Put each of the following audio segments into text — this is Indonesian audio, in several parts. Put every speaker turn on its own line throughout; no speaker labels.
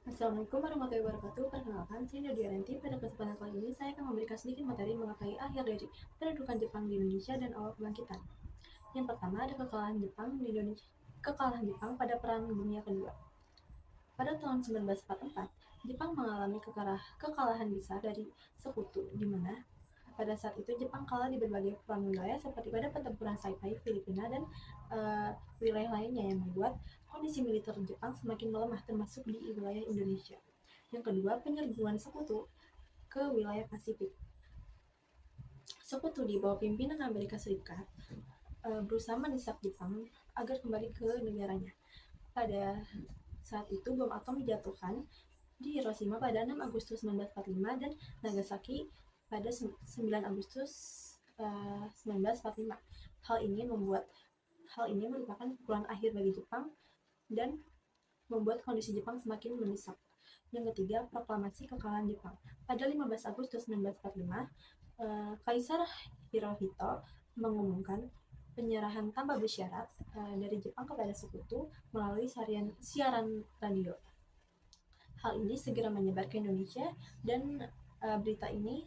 Assalamualaikum warahmatullahi wabarakatuh. Perkenalkan, saya Nadia Ranti. Pada kesempatan kali ini, saya akan memberikan sedikit materi mengenai akhir dari pendudukan Jepang di Indonesia dan awal kebangkitan. Yang pertama ada kekalahan Jepang di Indonesia. Kekalahan Jepang pada Perang Dunia Kedua. Pada tahun 1944, Jepang mengalami kekalahan besar dari Sekutu, di mana pada saat itu Jepang kalah di berbagai wilayah seperti pada pertempuran Saipai, Filipina, dan wilayah lainnya yang membuat kondisi militer Jepang semakin melemah termasuk di wilayah Indonesia. Yang kedua, penyerbuan Sekutu ke wilayah Pasifik. Sekutu di bawah pimpinan Amerika Serikat berusaha mendesak Jepang agar kembali ke negaranya. Pada saat itu, bom atom dijatuhkan di Hiroshima pada 6 Agustus 1945 dan Nagasaki pada 9 Agustus 1945. Hal ini merupakan pukulan akhir bagi Jepang dan membuat kondisi Jepang semakin mendesak. Yang ketiga, proklamasi kekalahan Jepang. Pada 15 Agustus 1945, Kaisar Hirohito mengumumkan penyerahan tanpa bersyarat dari Jepang kepada Sekutu melalui siaran radio. Hal ini segera menyebar ke Indonesia dan berita ini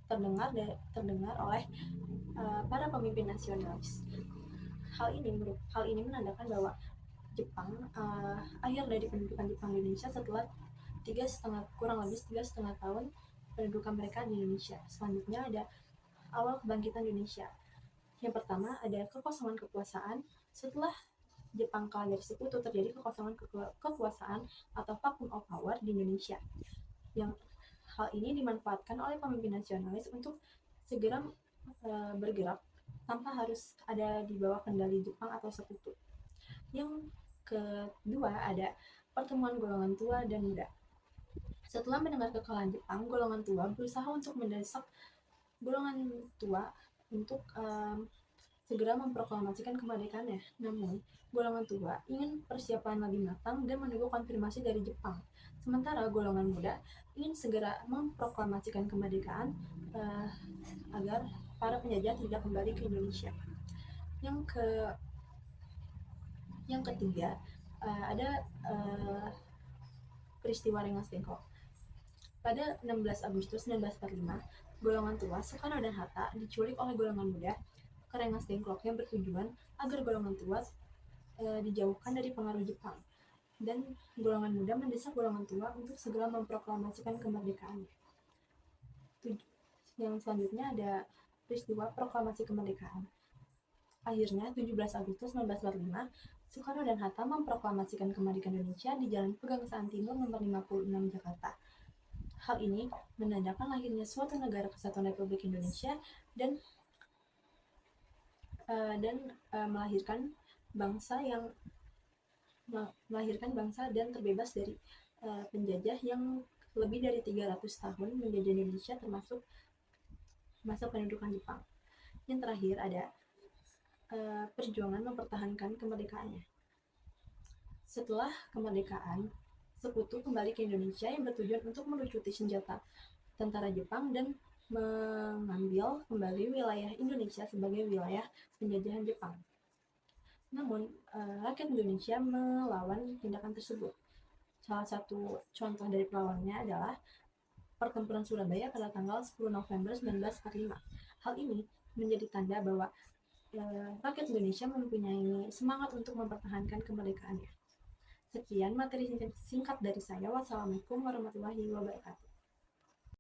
terdengar oleh para pemimpin nasionalis. Hal ini menandakan bahwa Jepang akhir dari pendudukan Jepang di Indonesia setelah kurang lebih 3,5 tahun pendudukan mereka di Indonesia. Selanjutnya ada awal kebangkitan Indonesia. Yang pertama ada kekosongan kekuasaan. Setelah Jepang kalah dari Sekutu, terjadi kekosongan kekuasaan atau vacuum of power di Indonesia. Yang hal ini dimanfaatkan oleh pemimpin nasionalis untuk segera bergerak tanpa harus ada di bawah kendali Jepang atau Sekutu. Yang kedua ada pertemuan golongan tua dan muda. Setelah mendengar kekalahan Jepang, golongan tua berusaha untuk mendesak golongan tua untuk segera memproklamasikan kemerdekaannya. Namun, golongan tua ingin persiapan lebih matang dan menunggu konfirmasi dari Jepang. Sementara golongan muda ingin segera memproklamasikan kemerdekaan agar para penjajah tidak kembali ke Indonesia. Yang ketiga, ada peristiwa Rengas Dengklok. Pada 16 Agustus 1945, golongan tua Soekarno dan Hatta diculik oleh golongan muda ke Rengas Dengklok yang bertujuan agar golongan tua dijauhkan dari pengaruh Jepang, dan golongan muda mendesak golongan tua untuk segera memproklamasikan kemerdekaannya. Yang selanjutnya ada peristiwa proklamasi kemerdekaan. Akhirnya, 17 Agustus 1945, Soekarno dan Hatta memproklamasikan kemerdekaan Indonesia di Jalan Pegangsaan Timur nomor 56 Jakarta. Hal ini menandakan lahirnya suatu negara kesatuan Republik Indonesia dan melahirkan bangsa dan terbebas dari penjajah yang lebih dari 300 tahun menjajah Indonesia, termasuk masa pendudukan Jepang. Yang terakhir ada perjuangan mempertahankan kemerdekaannya. Setelah kemerdekaan, Sekutu kembali ke Indonesia yang bertujuan untuk melucuti senjata tentara Jepang dan mengambil kembali wilayah Indonesia sebagai wilayah penjajahan Jepang. Namun, rakyat Indonesia melawan tindakan tersebut. Salah satu contoh dari perlawannya adalah pertempuran Surabaya pada tanggal 10 November 1945. Hal ini menjadi tanda bahwa rakyat Indonesia mempunyai semangat untuk mempertahankan kemerdekaannya. Sekian materi singkat dari saya. Wassalamualaikum warahmatullahi wabarakatuh.